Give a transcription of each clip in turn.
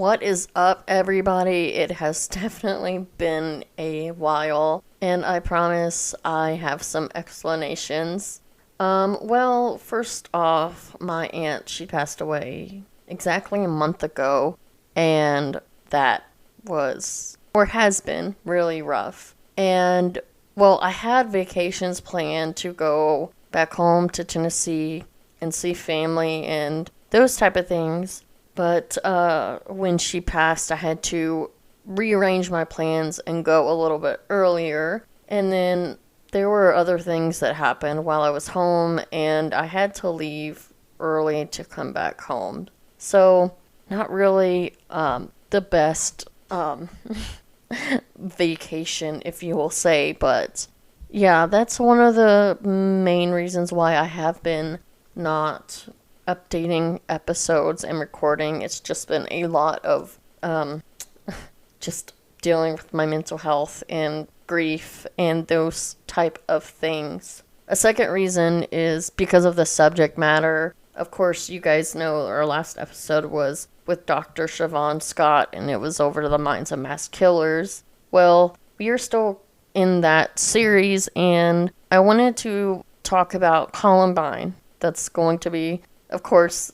What is up, everybody? It has definitely been a while, and I promise I have some explanations. Well, first off, my aunt, she passed away exactly a month ago, and that was, or has been, really rough. And, well, I had vacations planned to go back home to Tennessee and see family and those type of things. But when she passed, I had to rearrange my plans and go a little bit earlier. And then there were other things that happened while I was home, and I had to leave early to come back home. So, not really the best vacation, if you will say, but yeah, that's one of the main reasons why I have been not updating episodes and recording. It's just been a lot of just dealing with my mental health and grief and those type of things. A second reason is because of the subject matter. Of course, you guys know our last episode was with Dr. Siobhan Scott, and it was over the minds of mass killers. Well, we are still in that series, and I wanted to talk about Columbine. That's going to be, of course,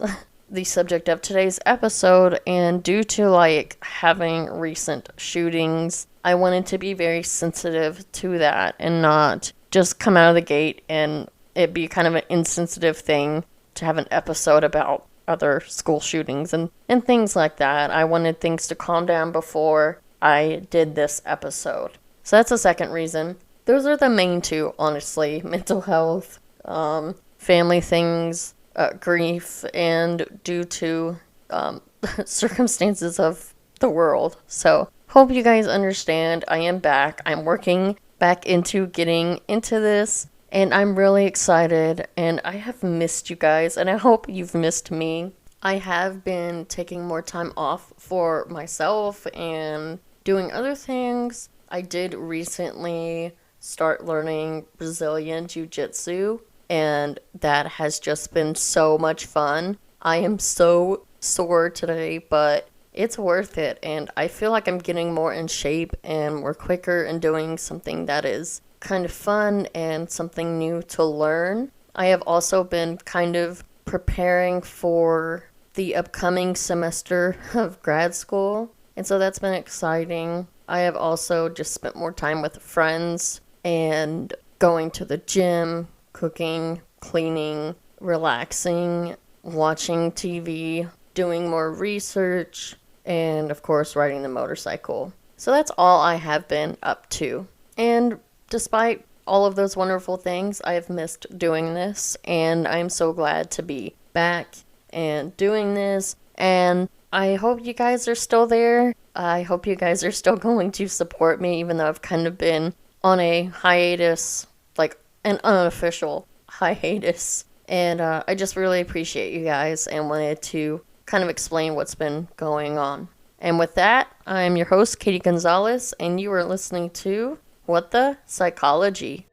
the subject of today's episode, and due to having recent shootings, I wanted to be very sensitive to that and not just come out of the gate and it be kind of an insensitive thing to have an episode about other school shootings and things like that. I wanted things to calm down before I did this episode. So that's the second reason. Those are the main two, honestly. Mental health, family things, grief, and due to circumstances of the world. So, hope you guys understand. I am back. I'm working back into getting into this, and I'm really excited, and I have missed you guys, and I hope you've missed me. I have been taking more time off for myself and doing other things. I did recently start learning Brazilian Jiu-Jitsu, and that has just been so much fun. I am so sore today, but it's worth it, and I feel like I'm getting more in shape and more quicker and doing something that is kind of fun and something new to learn. I have also been kind of preparing for the upcoming semester of grad school, and so that's been exciting. I have also just spent more time with friends and going to the gym, cooking, cleaning, relaxing, watching TV, doing more research, and of course riding the motorcycle. So that's all I have been up to. And despite all of those wonderful things, I have missed doing this, and I'm so glad to be back and doing this. And I hope you guys are still there. I hope you guys are still going to support me, even though I've kind of been on a hiatus, like an unofficial hiatus. And I just really appreciate you guys and wanted to kind of explain what's been going on. And with that, I'm your host, Katie Gonzalez, and you are listening to What the Psychology.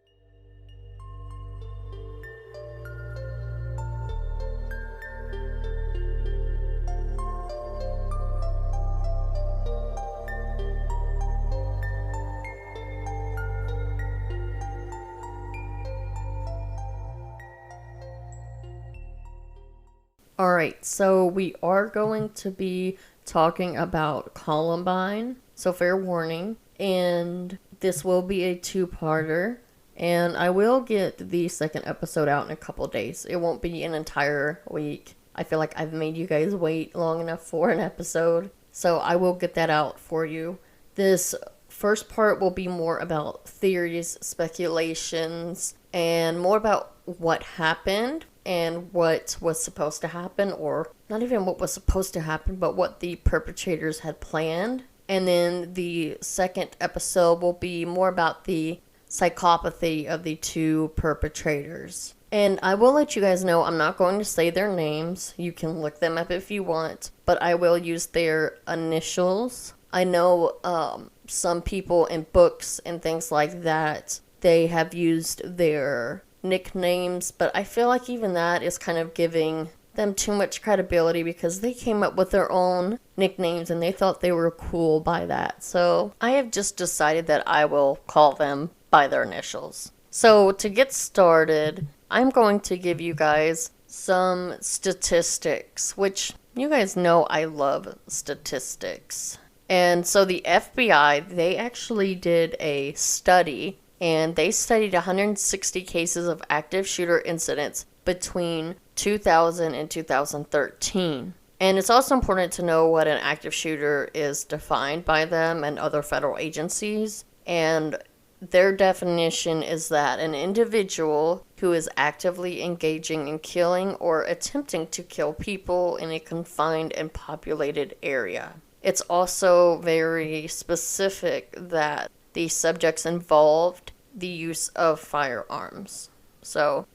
Alright, so we are going to be talking about Columbine, so fair warning, and this will be a two-parter, and I will get the second episode out in a couple days. It won't be an entire week. I feel like I've made you guys wait long enough for an episode, so I will get that out for you. This first part will be more about theories, speculations, and more about what happened and what was supposed to happen, or not even what was supposed to happen, but what the perpetrators had planned. And then the second episode will be more about the psychopathy of the two perpetrators. And I will let you guys know I'm not going to say their names. You can look them up if you want, but I will use their initials. I know some people in books and things like that, they have used their nicknames, but I feel like even that is kind of giving them too much credibility because they came up with their own nicknames and they thought they were cool by that. So I have just decided that I will call them by their initials. So to get started, I'm going to give you guys some statistics, which you guys know I love statistics. And so the FBI, they actually did a study, and they studied 160 cases of active shooter incidents between 2000 and 2013. And it's also important to know what an active shooter is defined by them and other federal agencies. And their definition is that an individual who is actively engaging in killing or attempting to kill people in a confined and populated area. It's also very specific that the subjects involved the use of firearms. So,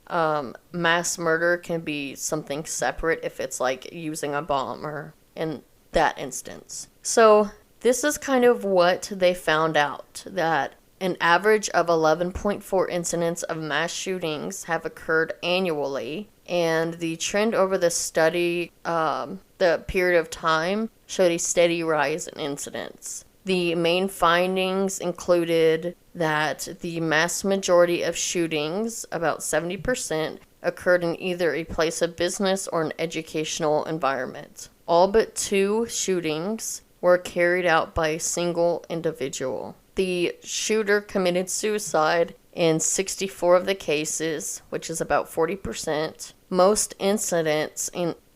mass murder can be something separate if it's like using a bomb or in that instance. So, this is kind of what they found out, that an average of 11.4 incidents of mass shootings have occurred annually, and the trend over the study, the period of time, showed a steady rise in incidents. The main findings included that the mass majority of shootings, about 70%, occurred in either a place of business or an educational environment. All but 2 shootings were carried out by a single individual. The shooter committed suicide in 64 of the cases, which is about 40%. Most incidents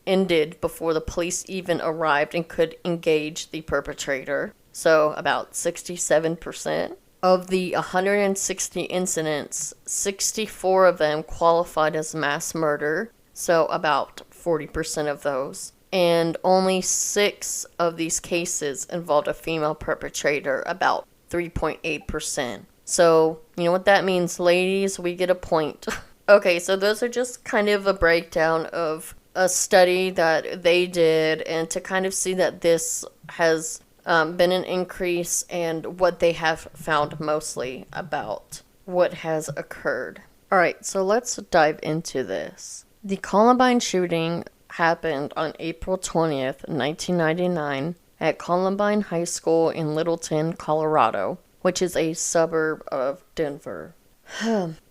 ended before the police even arrived and could engage the perpetrator, so about 67%. Of the 160 incidents, 64 of them qualified as mass murder, so about 40% of those. And only 6 of these cases involved a female perpetrator, about 3.8%. So, you know what that means, ladies? We get a point. Okay, so those are just kind of a breakdown of a study that they did, and to kind of see that this has been an increase and what they have found mostly about what has occurred. Alright, so let's dive into this. The Columbine shooting happened on April 20th, 1999 at Columbine High School in Littleton, Colorado, which is a suburb of Denver.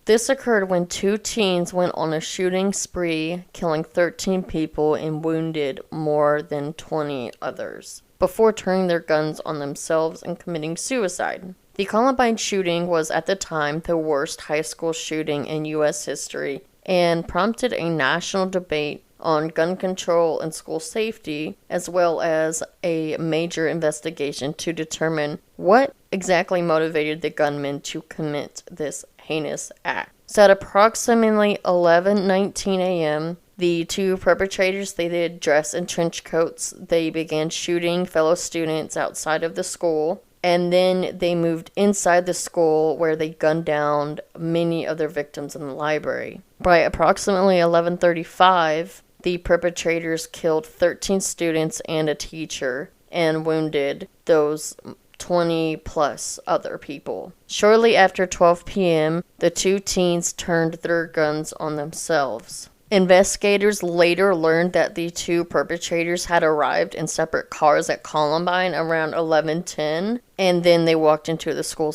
This occurred when 2 teens went on a shooting spree, killing 13 people and wounded more than 20 others, before turning their guns on themselves and committing suicide. The Columbine shooting was at the time the worst high school shooting in U.S. history and prompted a national debate on gun control and school safety, as well as a major investigation to determine what exactly motivated the gunman to commit this heinous act. So at approximately 11:19 a.m., the 2 perpetrators, they did dress in trench coats. They began shooting fellow students outside of the school, and then they moved inside the school where they gunned down many of their victims in the library. By approximately 11:35, the perpetrators killed 13 students and a teacher and wounded those 20 plus other people. Shortly after 12 p.m., the 2 teens turned their guns on themselves. Investigators later learned that the 2 perpetrators had arrived in separate cars at Columbine around 11:10, and then they walked into the school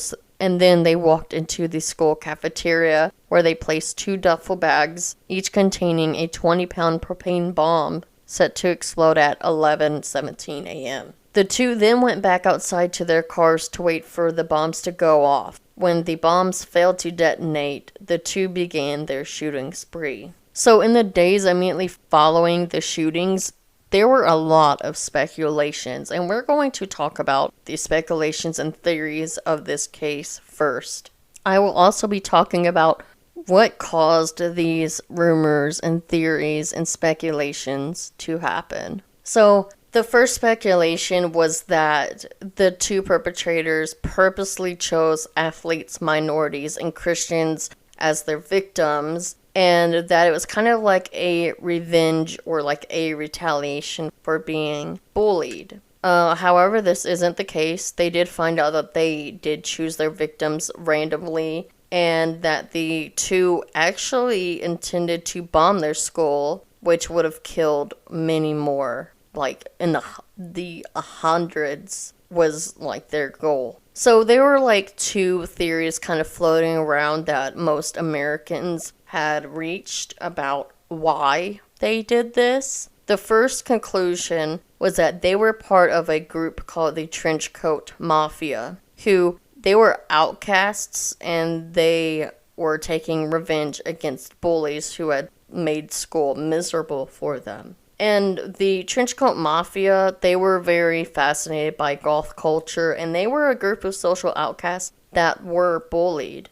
cafeteria, where they placed 2 duffel bags, each containing a 20-pound propane bomb set to explode at 11:17 a.m. The 2 then went back outside to their cars to wait for the bombs to go off. When the bombs failed to detonate, the 2 began their shooting spree. So in the days immediately following the shootings, there were a lot of speculations, and we're going to talk about the speculations and theories of this case first. I will also be talking about what caused these rumors and theories and speculations to happen. So the first speculation was that the 2 perpetrators purposely chose athletes, minorities, and Christians as their victims, and that it was kind of like a revenge or like a retaliation for being bullied. However, this isn't the case. They did find out that they did choose their victims randomly, and that the 2 actually intended to bomb their school, which would have killed many more. Like, in the hundreds was, like, their goal. So there were, like, two theories kind of floating around that most Americans had reached about why they did this. The first conclusion was that they were part of a group called the Trenchcoat Mafia, who they were outcasts and they were taking revenge against bullies who had made school miserable for them. And the Trenchcoat Mafia, they were very fascinated by goth culture, and they were a group of social outcasts that were bullied.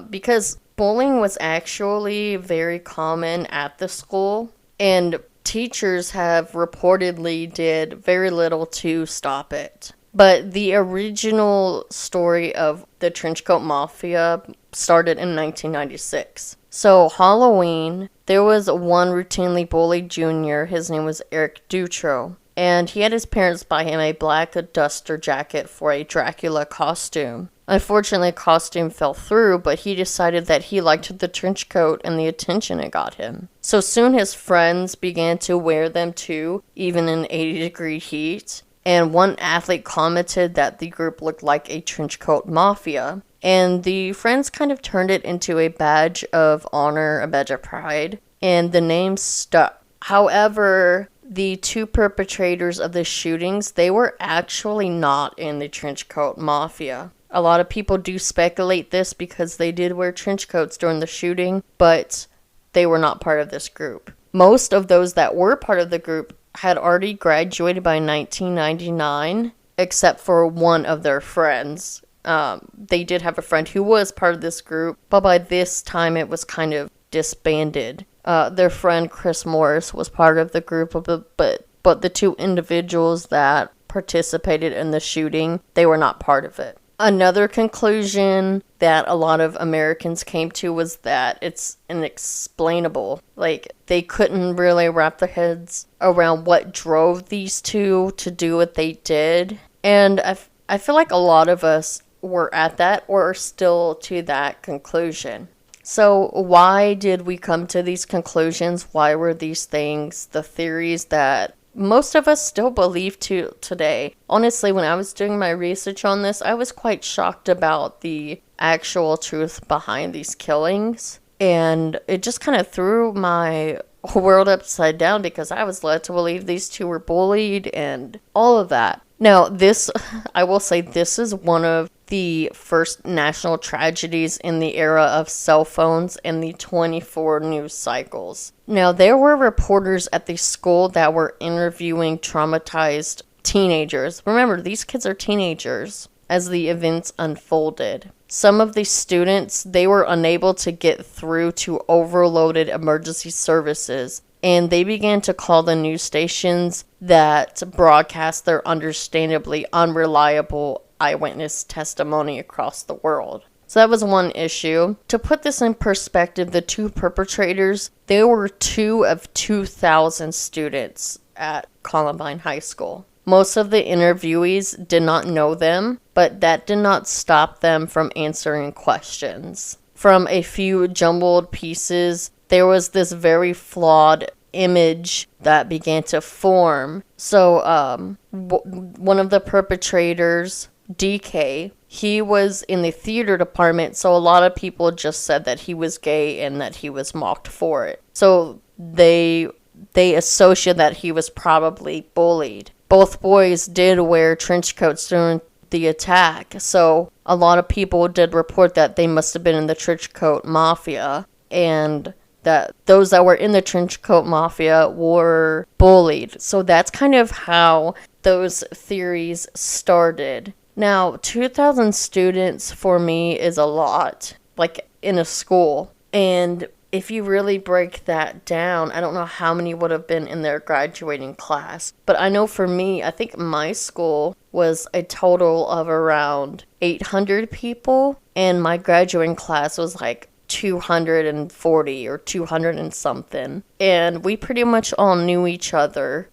Because bullying was actually very common at the school, and teachers have reportedly did very little to stop it. But the original story of the Trenchcoat Mafia started in 1996. So Halloween, there was one routinely bullied junior. His name was Eric Dutro. And he had his parents buy him a black duster jacket for a Dracula costume. Unfortunately, the costume fell through, but he decided that he liked the trench coat and the attention it got him. So soon his friends began to wear them too, even in 80-degree heat. And one athlete commented that the group looked like a trenchcoat mafia. And the friends kind of turned it into a badge of honor, a badge of pride. And the name stuck. However, the two perpetrators of the shootings, they were actually not in the trenchcoat mafia. A lot of people do speculate this because they did wear trench coats during the shooting, but they were not part of this group. Most of those that were part of the group had already graduated by 1999, except for one of their friends. They did have a friend who was part of this group, but by this time it was kind of disbanded. Their friend Chris Morris was part of the group, but the two individuals that participated in the shooting, they were not part of it. Another conclusion that a lot of Americans came to was that it's inexplainable. Like, they couldn't really wrap their heads around what drove these two to do what they did. And I feel like a lot of us were at that or are still to that conclusion. So why did we come to these conclusions? Why were these things the theories that most of us still believe to today? Honestly, when I was doing my research on this, I was quite shocked about the actual truth behind these killings. And it just kind of threw my world upside down because I was led to believe these two were bullied and all of that. Now, I will say this is one of the first national tragedies in the era of cell phones and the 24 news cycles. Now, there were reporters at the school that were interviewing traumatized teenagers. Remember, these kids are teenagers as the events unfolded. Some of the students, they were unable to get through to overloaded emergency services, and they began to call the news stations that broadcast their understandably unreliable eyewitness testimony across the world. So that was one issue. To put this in perspective, the two perpetrators, they were 2 of 2,000 students at Columbine High School. Most of the interviewees did not know them, but that did not stop them from answering questions. From a few jumbled pieces, there was this very flawed image that began to form. So, one of the perpetrators, DK, he was in the theater department, so a lot of people just said that he was gay and that he was mocked for it. So they associated that he was probably bullied. Both boys did wear trench coats during the attack, so a lot of people did report that they must have been in the trench coat mafia, and that those that were in the trench coat mafia were bullied. So that's kind of how those theories started. Now, 2,000 students for me is a lot, like in a school. And if you really break that down, I don't know how many would have been in their graduating class. But I know for me, I think my school was a total of around 800 people. And my graduating class was like 240 or 200 and something. And we pretty much all knew each other.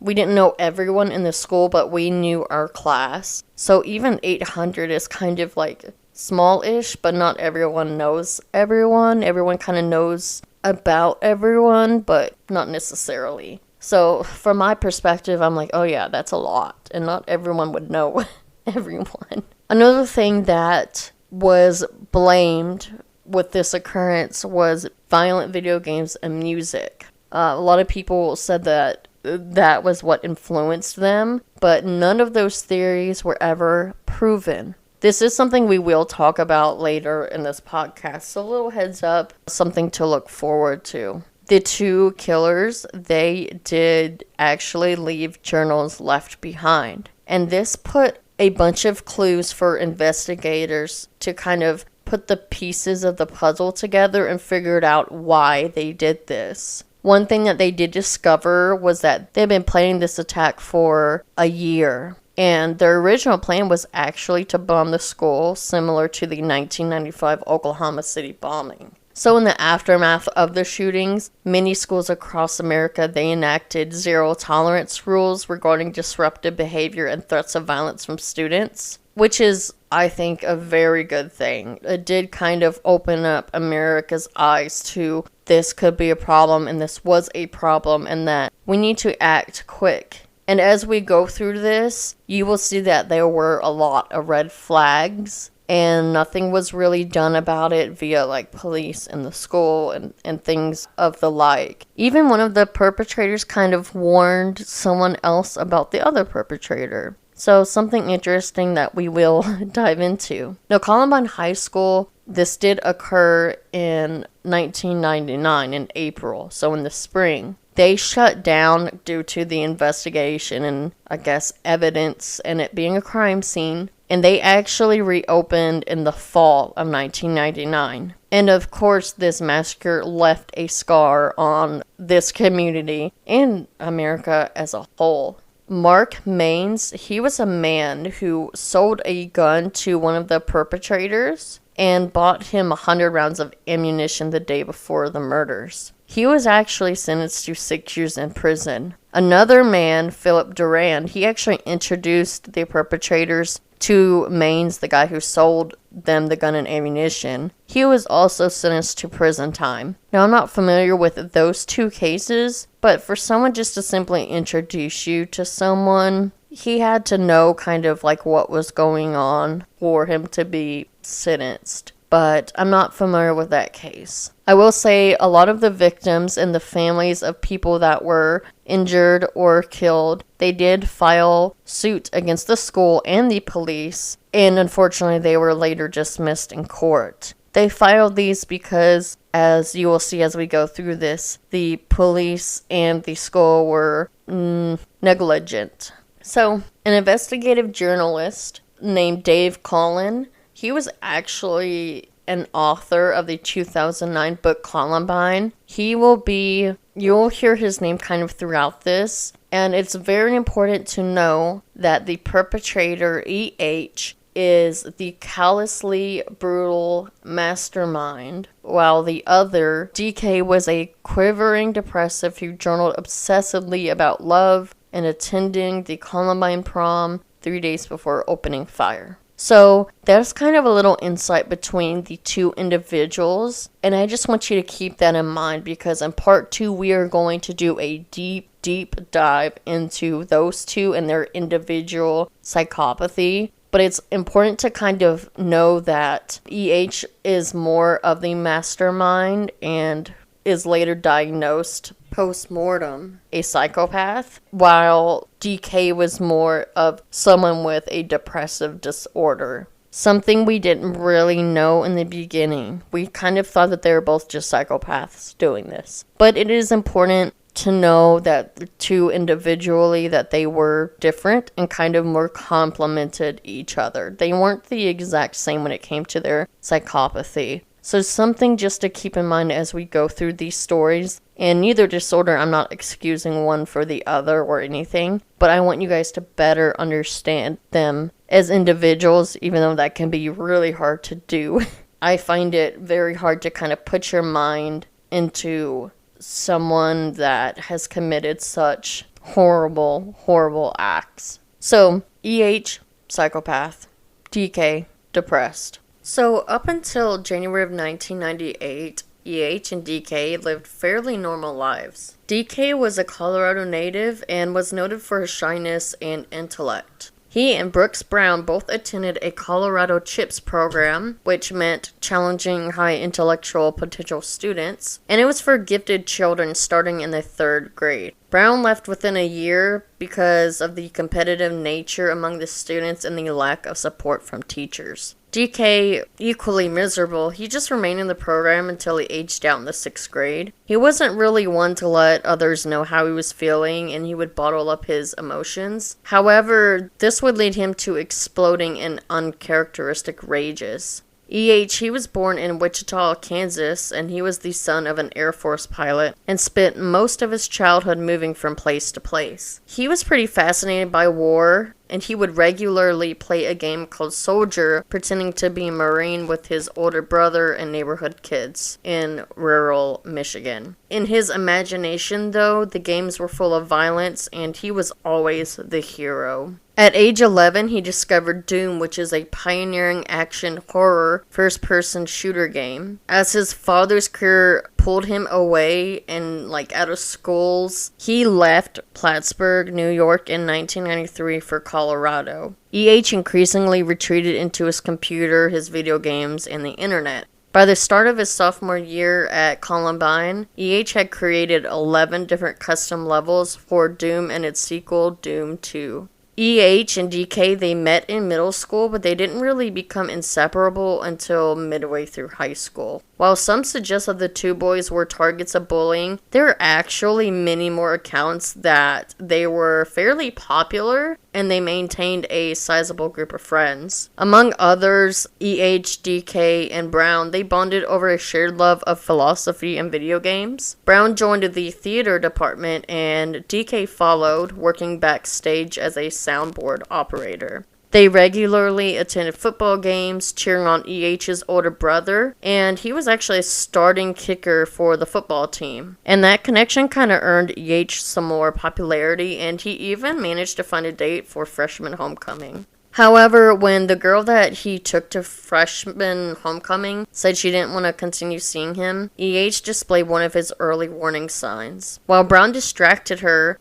We didn't know everyone in the school, but we knew our class. So even 800 is kind of like small-ish, but not everyone knows everyone. Everyone kind of knows about everyone, but not necessarily. So from my perspective, I'm like, oh yeah, that's a lot. And not everyone would know everyone. Another thing that was blamed with this occurrence was violent video games and music. A lot of people said that that was what influenced them, but none of those theories were ever proven. This is something we will talk about later in this podcast, so a little heads up, something to look forward to. The two killers, they did actually leave journals left behind, and this put a bunch of clues for investigators to kind of put the pieces of the puzzle together and figured out why they did this. One thing that they did discover was that they'd been planning this attack for a year. And their original plan was actually to bomb the school, similar to the 1995 Oklahoma City bombing. So in the aftermath of the shootings, many schools across America, they enacted zero tolerance rules regarding disruptive behavior and threats of violence from students, which is, I think, a very good thing. It did kind of open up America's eyes to this could be a problem and this was a problem and that we need to act quick. And as we go through this, you will see that there were a lot of red flags and nothing was really done about it via like police and the school and things of the like. Even one of the perpetrators kind of warned someone else about the other perpetrator. So something interesting that we will dive into. Now, Columbine High School, this did occur in 1999 in April, so in the spring. They shut down due to the investigation and, I guess, evidence and it being a crime scene. And they actually reopened in the fall of 1999. And of course, this massacre left a scar on this community and America as a whole. Mark Maines, he was a man who sold a gun to one of the perpetrators and bought him 100 rounds of ammunition the day before the murders. He was actually sentenced to 6 years in prison. Another man, Philip Durand, he actually introduced the perpetrators to Maines, the guy who sold them the gun and ammunition. He was also sentenced to prison time. Now, I'm not familiar with those two cases, but for someone just to simply introduce you to someone, he had to know kind of like what was going on for him to be sentenced. But I'm not familiar with that case. I will say a lot of the victims and the families of people that were injured or killed, they did file suit against the school and the police, and unfortunately they were later dismissed in court. They filed these because, as you will see as we go through this, the police and the school were negligent. So, an investigative journalist named Dave Collin, he was actually an author of the 2009 book Columbine. You'll hear his name kind of throughout this, and it's very important to know that the perpetrator, E.H., is the callously brutal mastermind, while the other, D.K., was a quivering depressive who journaled obsessively about love and attending the Columbine prom 3 days before opening fire. So there's kind of a little insight between the two individuals, and I just want you to keep that in mind because in part 2 we are going to do a deep dive into those two and their individual psychopathy. But it's important to kind of know that EH is more of the mastermind and is later diagnosed post-mortem a psychopath, while DK was more of someone with a depressive disorder. Something we didn't really know in the beginning. We kind of thought that they were both just psychopaths doing this. But it is important to know that the two individually, that they were different and kind of more complemented each other. They weren't the exact same when it came to their psychopathy. So something just to keep in mind as we go through these stories. And neither disorder, I'm not excusing one for the other or anything, but I want you guys to better understand them as individuals, even though that can be really hard to do. I find it very hard to kind of put your mind into someone that has committed such horrible acts. So, EH, psychopath. DK, depressed. So, up until January of 1998, EH and DK lived fairly normal lives. DK was a Colorado native and was noted for his shyness and intellect. He and Brooks Brown both attended a Colorado CHIPS program, which meant challenging high intellectual potential students, and it was for gifted children starting in the 3rd grade. Brown left within a year because of the competitive nature among the students and the lack of support from teachers. DK, equally miserable, he just remained in the program until he aged out in the 6th grade. He wasn't really one to let others know how he was feeling, and he would bottle up his emotions. However, this would lead him to exploding in uncharacteristic rages. he was born in Wichita, Kansas, and he was the son of an Air Force pilot and spent most of his childhood moving from place to place. He was pretty fascinated by war, and he would regularly play a game called Soldier, pretending to be a Marine with his older brother and neighborhood kids in rural Michigan. In his imagination, though, the games were full of violence, and he was always the hero. At age 11, he discovered Doom, which is a pioneering action horror first-person shooter game. As his father's career pulled him away and out of schools, he left Plattsburgh, New York in 1993 for Colorado. Increasingly retreated into his computer, his video games, and the internet. By the start of his sophomore year at Columbine, had created 11 different custom levels for Doom and its sequel, Doom 2. and DK, they met in middle school, but they didn't really become inseparable until midway through high school. While some suggest that the two boys were targets of bullying, there are actually many more accounts that they were fairly popular and they maintained a sizable group of friends. Among others, DK, and Brown, they bonded over a shared love of philosophy and video games. Brown joined the theater department and DK followed, working backstage as a soundboard operator. They regularly attended football games, cheering on EH's older brother, and he was actually a starting kicker for the football team. And that connection kind of earned some more popularity, and he even managed to find a date for freshman homecoming. However, when the girl that he took to freshman homecoming said she didn't want to continue seeing him, displayed one of his early warning signs. While Brown distracted her,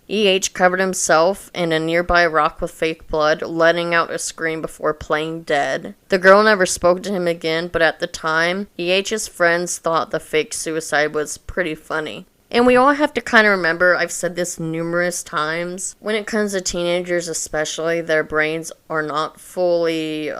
covered himself in a nearby rock with fake blood, letting out a scream before playing dead. The girl never spoke to him again, but at the time, his friends thought the fake suicide was pretty funny. And we all have to kind of remember, I've said this numerous times, when it comes to teenagers especially, their brains are not fully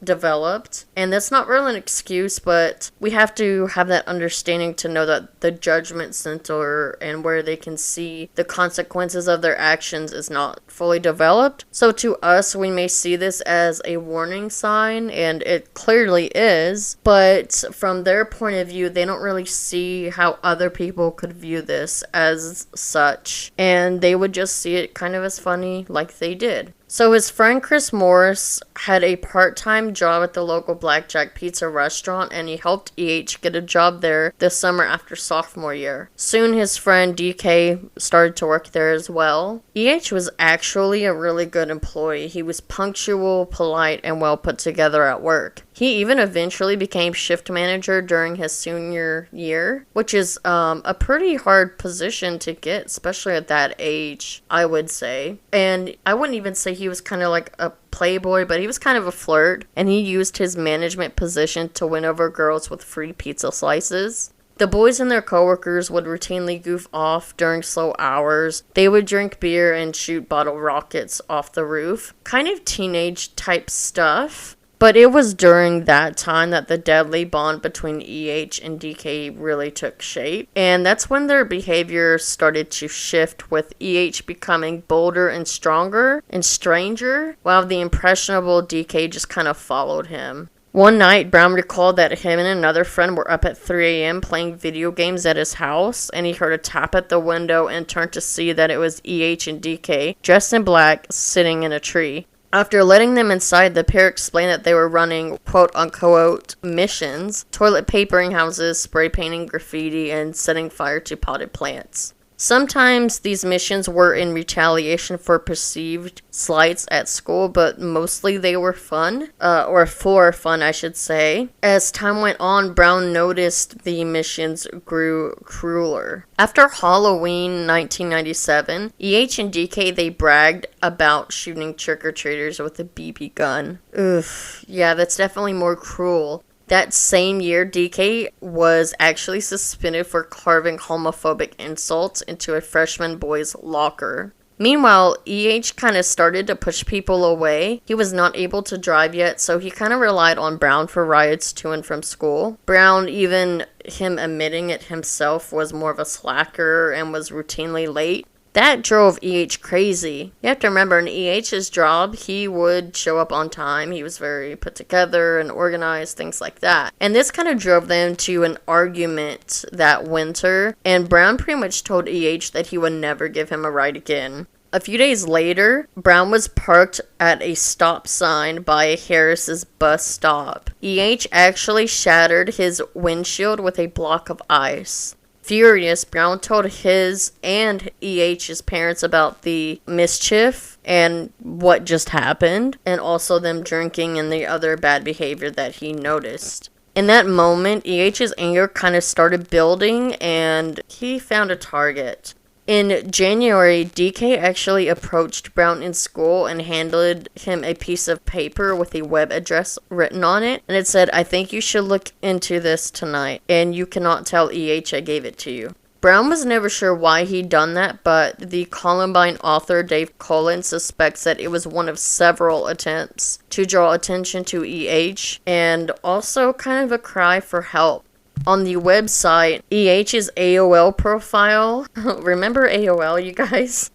developed. And that's not really an excuse, but we have to have that understanding to know that the judgment center and where they can see the consequences of their actions is not fully developed. So to us, we may see this as a warning sign, and it clearly is, but from their point of view, they don't really see how other people could view this as such, and they would just see it kind of as funny like they did. So his friend Chris Morris had a part-time job at the local Blackjack Pizza restaurant, and he helped get a job there this summer after sophomore year. Soon his friend DK started to work there as well. Was actually a really good employee. He was punctual, polite, and well put together at work. He even eventually became shift manager during his senior year, which is a pretty hard position to get, especially at that age, I would say. And I wouldn't even say he was kind of like a playboy, but he was kind of a flirt, and he used his management position to win over girls with free pizza slices. The boys and their coworkers would routinely goof off during slow hours. They would drink beer and shoot bottle rockets off the roof. Kind of teenage type stuff. But it was during that time that the deadly bond between and DK really took shape. And that's when their behavior started to shift, with becoming bolder and stronger and stranger, while the impressionable DK just kind of followed him. One night, Brown recalled that him and another friend were up at 3 a.m. playing video games at his house, and he heard a tap at the window and turned to see that it was and DK, dressed in black, sitting in a tree. After letting them inside, the pair explained that they were running quote-unquote missions, toilet papering houses, spray painting graffiti, and setting fire to potted plants. Sometimes these missions were in retaliation for perceived slights at school, but mostly they were fun, or for fun, I should say. As time went on, Brown noticed the missions grew crueler. After Halloween 1997, EH and DK, they bragged about shooting trick-or-treaters with a BB gun. Oof, yeah, that's definitely more cruel. That same year, DK was actually suspended for carving homophobic insults into a freshman boy's locker. Meanwhile, EH kind of started to push people away. He was not able to drive yet, so he kind of relied on Brown for rides to and from school. Brown, even him admitting it himself, was more of a slacker and was routinely late. That drove EH crazy. You have to remember, in EH's job, he would show up on time. He was very put together and organized, things like that. And this kind of drove them to an argument that winter, and Brown pretty much told EH that he would never give him a ride again. A few days later, Brown was parked at a stop sign by Harris's bus stop. EH actually shattered his windshield with a block of ice. Furious, Brown told his and EH's parents about the mischief and what just happened, and also them drinking and the other bad behavior that he noticed. In that moment, EH's anger kind of started building, and he found a target. In January, DK actually approached Brown in school and handed him a piece of paper with a web address written on it. And it said, "I think you should look into this tonight, and you cannot tell EH I gave it to you." Brown was never sure why he'd done that, but the Columbine author Dave Cullen suspects that it was one of several attempts to draw attention to EH, and also kind of a cry for help. On the website, EH's AOL profile, remember AOL, you guys?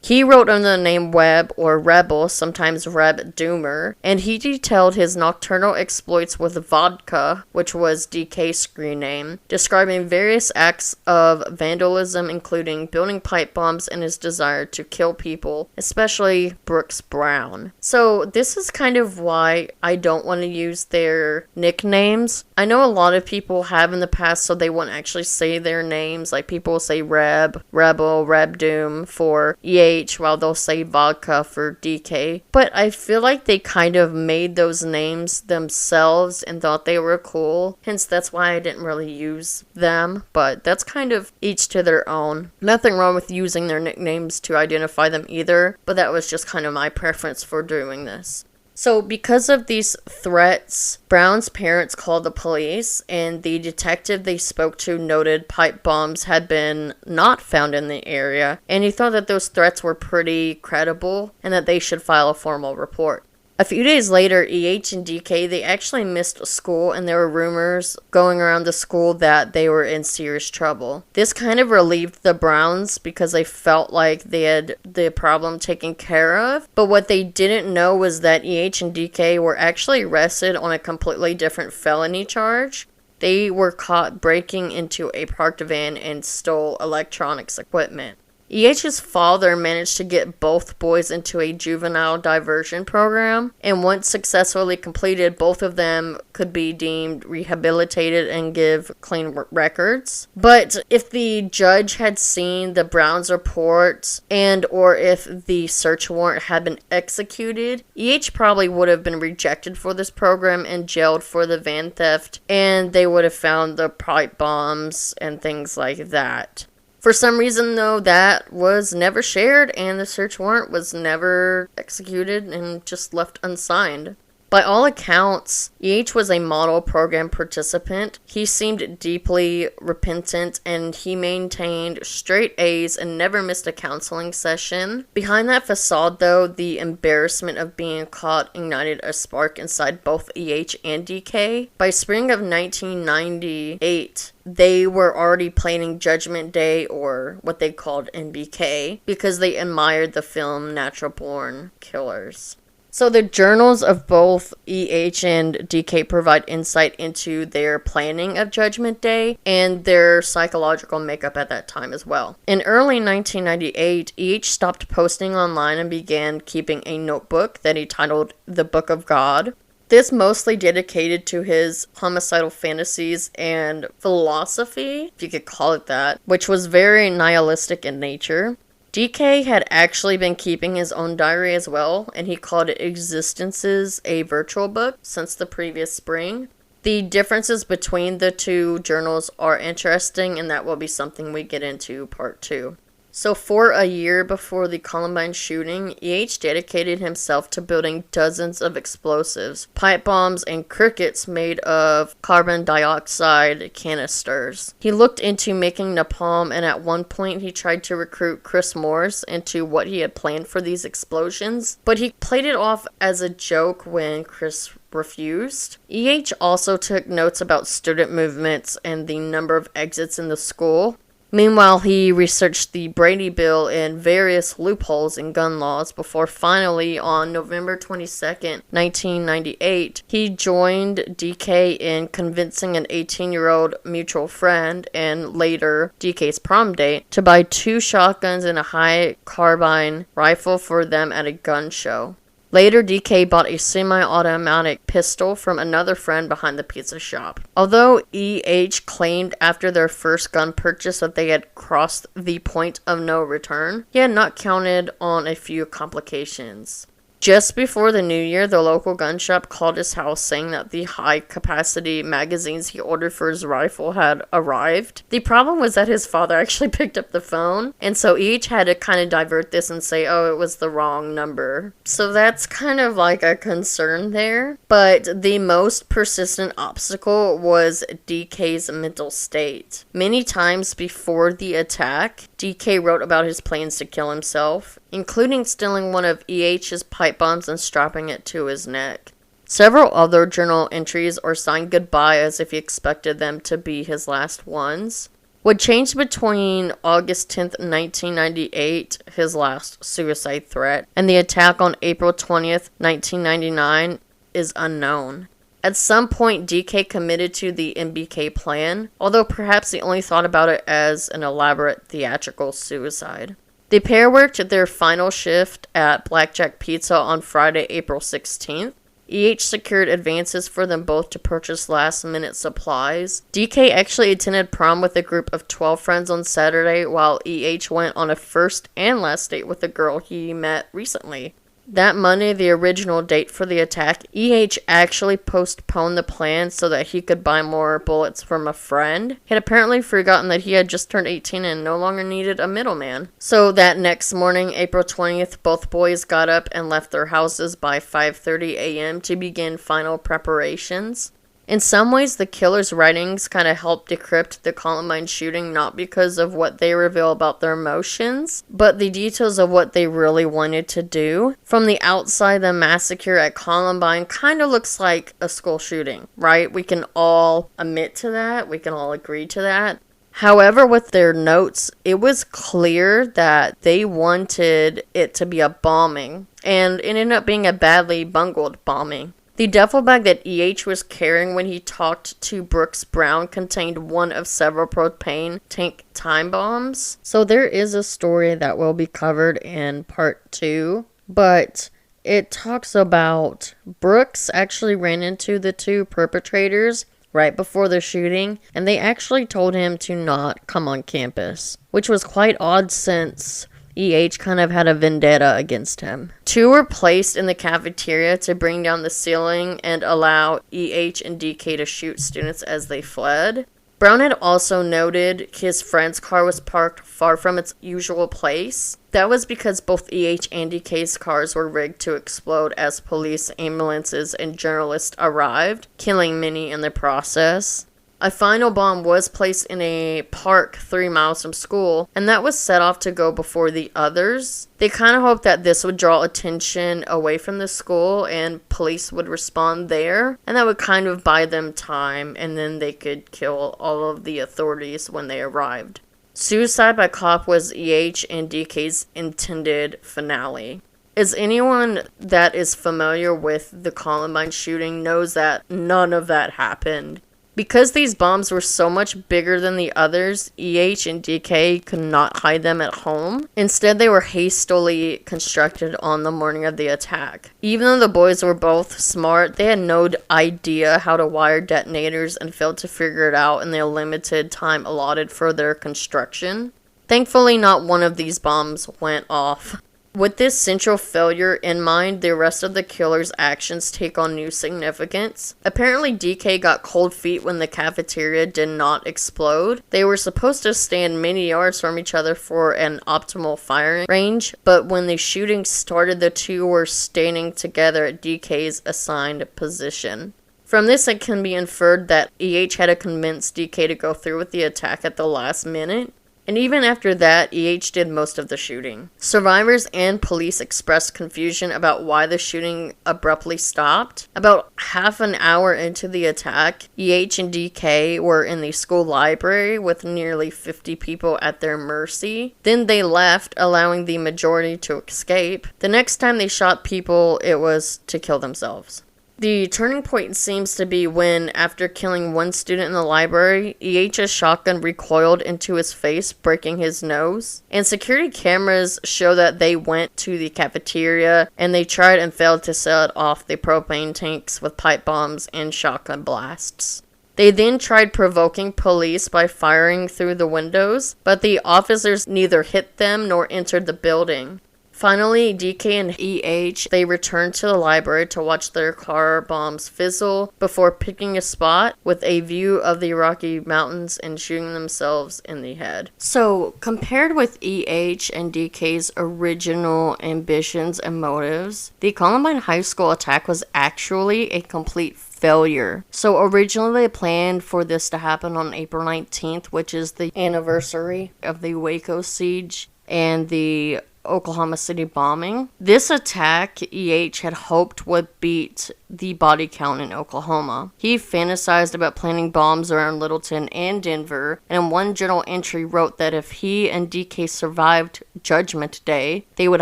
He wrote under the name Webb or Rebel, sometimes Reb Doomer, and he detailed his nocturnal exploits with Vodka, which was DK's screen name, describing various acts of vandalism, including building pipe bombs and his desire to kill people, especially Brooks Brown. So this is kind of why I don't want to use their nicknames. I know a lot of people have in the past, so they won't actually say their names. Like, people will say Reb, Rebel, Reb Doom for EH, while they'll say Vodka for DK. But I feel like they kind of made those names themselves and thought they were cool. Hence, that's why I didn't really use them. But that's kind of each to their own. Nothing wrong with using their nicknames to identify them either. But that was just kind of my preference for doing this. So because of these threats, Brown's parents called the police, and the detective they spoke to noted pipe bombs had been not found in the area, and he thought that those threats were pretty credible and that they should file a formal report. A few days later, EH and DK, they actually missed school, and there were rumors going around the school that they were in serious trouble. This kind of relieved the Browns because they felt like they had the problem taken care of. But what they didn't know was that EH and DK were actually arrested on a completely different felony charge. They were caught breaking into a parked van and stole electronics equipment. EH's father managed to get both boys into a juvenile diversion program, and once successfully completed, both of them could be deemed rehabilitated and give clean records. But if the judge had seen the Browns report and or if the search warrant had been executed, EH probably would have been rejected for this program and jailed for the van theft, and they would have found the pipe bombs and things like that. For some reason, though, that was never shared, and the search warrant was never executed and just left unsigned. By all accounts, EH was a model program participant. He seemed deeply repentant, and he maintained straight A's and never missed a counseling session. Behind that facade, though, the embarrassment of being caught ignited a spark inside both EH and DK. By spring of 1998, they were already planning Judgment Day, or what they called NBK, because they admired the film Natural Born Killers. So the journals of both EH and DK provide insight into their planning of Judgment Day and their psychological makeup at that time as well. In early 1998, EH stopped posting online and began keeping a notebook that he titled The Book of God. This mostly dedicated to his homicidal fantasies and philosophy, if you could call it that, which was very nihilistic in nature. DK had actually been keeping his own diary as well, and he called it Existences, a Virtual Book, since the previous spring. The differences between the two journals are interesting, and that will be something we get into part 2. So for a year before the Columbine shooting, EH dedicated himself to building dozens of explosives, pipe bombs, and crickets made of carbon dioxide canisters. He looked into making napalm, and at one point he tried to recruit Chris Morris into what he had planned for these explosions, but he played it off as a joke when Chris refused. EH also took notes about student movements and the number of exits in the school. Meanwhile, he researched the Brady Bill and various loopholes in gun laws before finally, on November 22nd, 1998, he joined DK in convincing an 18-year-old mutual friend and later DK's prom date to buy 2 shotguns and a high carbine rifle for them at a gun show. Later, DK bought a semi-automatic pistol from another friend behind the pizza shop. Although EH claimed after their first gun purchase that they had crossed the point of no return, he had not counted on a few complications. Just before the new year, the local gun shop called his house saying that the high-capacity magazines he ordered for his rifle had arrived. The problem was that his father actually picked up the phone, and so each had to kind of divert this and say, oh, it was the wrong number. So that's kind of like a concern there. But the most persistent obstacle was DK's mental state. Many times before the attack, DK wrote about his plans to kill himself, including stealing one of EH's pipe bombs and strapping it to his neck. Several other journal entries are signed goodbye as if he expected them to be his last ones. What changed between August 10th, 1998, his last suicide threat, and the attack on April 20th, 1999 is unknown. At some point, DK committed to the MBK plan, although perhaps he only thought about it as an elaborate theatrical suicide. The pair worked their final shift at Blackjack Pizza on Friday, April 16th. EH secured advances for them both to purchase last-minute supplies. DK actually attended prom with a group of 12 friends on Saturday, while EH went on a first and last date with a girl he met recently. That Monday, the original date for the attack, EH actually postponed the plan so that he could buy more bullets from a friend. He had apparently forgotten that he had just turned 18 and no longer needed a middleman. So that next morning, April 20th, both boys got up and left their houses by 5:30 a.m. to begin final preparations. In some ways, the killer's writings kind of help decrypt the Columbine shooting, not because of what they reveal about their emotions, but the details of what they really wanted to do. From the outside, the massacre at Columbine kind of looks like a school shooting, right? We can all admit to that. We can all agree to that. However, with their notes, it was clear that they wanted it to be a bombing, and it ended up being a badly bungled bombing. The duffel bag that EH was carrying when he talked to Brooks Brown contained one of several propane tank time bombs. So there is a story that will be covered in part 2, but it talks about Brooks actually ran into the 2 perpetrators right before the shooting, and they actually told him to not come on campus, which was quite odd since EH kind of had a vendetta against him. 2 were placed in the cafeteria to bring down the ceiling and allow EH and DK to shoot students as they fled. Brown had also noted his friend's car was parked far from its usual place. That was because both EH and DK's cars were rigged to explode as police, ambulances, and journalists arrived, killing many in the process. A final bomb was placed in a park 3 miles from school, and that was set off to go before the others. They kind of hoped that this would draw attention away from the school and police would respond there, and that would kind of buy them time, and then they could kill all of the authorities when they arrived. Suicide by cop was EH and DK's intended finale. As anyone that is familiar with the Columbine shooting knows that none of that happened. Because these bombs were so much bigger than the others, EH and DK could not hide them at home. Instead, they were hastily constructed on the morning of the attack. Even though the boys were both smart, they had no idea how to wire detonators and failed to figure it out in the limited time allotted for their construction. Thankfully, not one of these bombs went off. With this central failure in mind, the rest of the killer's actions take on new significance. Apparently, DK got cold feet when the cafeteria did not explode. They were supposed to stand many yards from each other for an optimal firing range, but when the shooting started, the two were standing together at DK's assigned position. From this, it can be inferred that EH had to convince DK to go through with the attack at the last minute. And even after that, EH did most of the shooting. Survivors and police expressed confusion about why the shooting abruptly stopped. About half an hour into the attack, EH and DK were in the school library with nearly 50 people at their mercy. Then they left, allowing the majority to escape. The next time they shot people, it was to kill themselves. The turning point seems to be when, after killing one student in the library, EH's shotgun recoiled into his face, breaking his nose. And security cameras show that they went to the cafeteria and they tried and failed to set off the propane tanks with pipe bombs and shotgun blasts. They then tried provoking police by firing through the windows, but the officers neither hit them nor entered the building. Finally, DK and EH, they returned to the library to watch their car bombs fizzle before picking a spot with a view of the Rocky Mountains and shooting themselves in the head. So, compared with EH and DK's original ambitions and motives, the Columbine High School attack was actually a complete failure. So originally they planned for this to happen on April 19th, which is the anniversary of the Waco siege and the Oklahoma City bombing. This attack, EH had hoped would beat the body count in Oklahoma. He fantasized about planting bombs around Littleton and Denver, and in one journal entry wrote that if he and DK survived Judgment Day, they would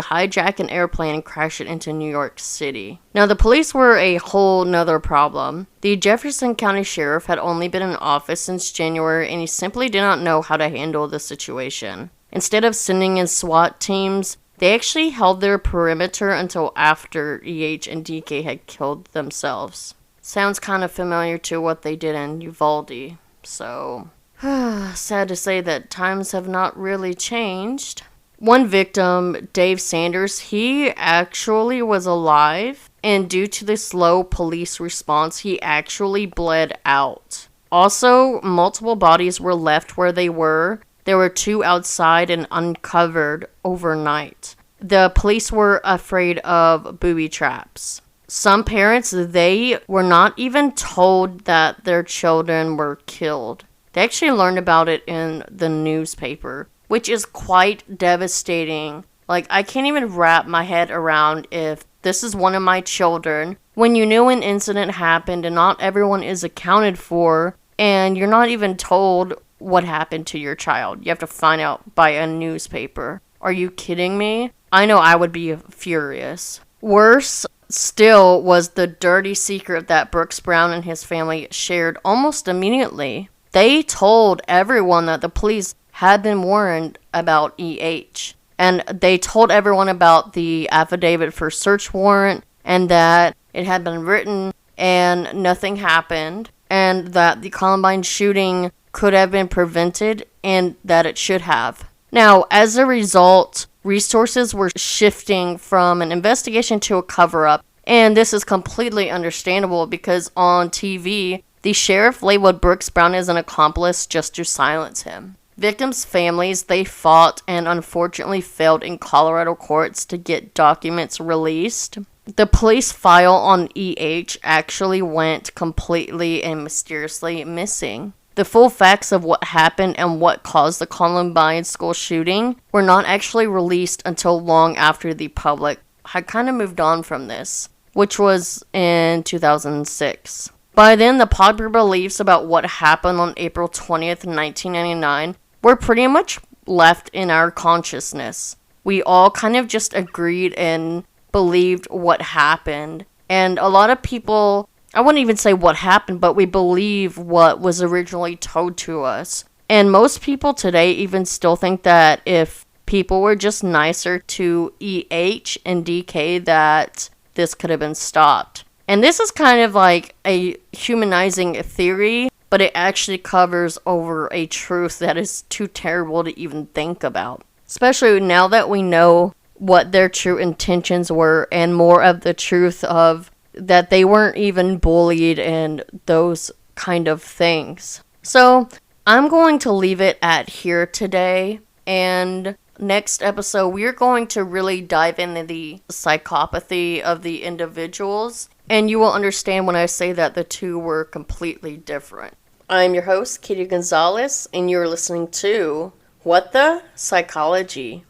hijack an airplane and crash it into New York City. Now, the police were a whole nother problem. The Jefferson County Sheriff had only been in office since January, and he simply did not know how to handle the situation. Instead of sending in SWAT teams, they actually held their perimeter until after EH and DK had killed themselves. Sounds kind of familiar to what they did in Uvalde. So, sad to say that times have not really changed. One victim, Dave Sanders, he actually was alive, and due to the slow police response, he actually bled out. Also, multiple bodies were left where they were. There were 2 outside and uncovered overnight. The police were afraid of booby traps. Some parents, they were not even told that their children were killed. They actually learned about it in the newspaper, which is quite devastating. Like, I can't even wrap my head around if this is one of my children. When you knew an incident happened and not everyone is accounted for, and you're not even told what happened to your child. You have to find out by a newspaper. Are you kidding me? I know I would be furious. Worse still was the dirty secret that Brooks Brown and his family shared almost immediately. They told everyone that the police had been warned about EH. And they told everyone about the affidavit for search warrant and that it had been written and nothing happened. And that the Columbine shooting could have been prevented and that it should have. Now, as a result, resources were shifting from an investigation to a cover-up, and this is completely understandable because on TV, the sheriff labeled Brooks Brown as an accomplice just to silence him. Victims' families, they fought and unfortunately failed in Colorado courts to get documents released. The police file on EH actually went completely and mysteriously missing. The full facts of what happened and what caused the Columbine school shooting were not actually released until long after the public had kind of moved on from this, which was in 2006. By then, the popular beliefs about what happened on April 20th, 1999 were pretty much left in our consciousness. We all kind of just agreed and believed what happened. And a lot of people, I wouldn't even say what happened, but we believe what was originally told to us. And most people today even still think that if people were just nicer to EH and DK, that this could have been stopped. And this is kind of like a humanizing theory, but it actually covers over a truth that is too terrible to even think about. Especially now that we know what their true intentions were and more of the truth of that they weren't even bullied and those kind of things. So I'm going to leave it at here today, and next episode we're going to really dive into the psychopathy of the individuals, and you will understand when I say that the two were completely different. I'm your host, Kitty Gonzalez, and you're listening to What the Psychology.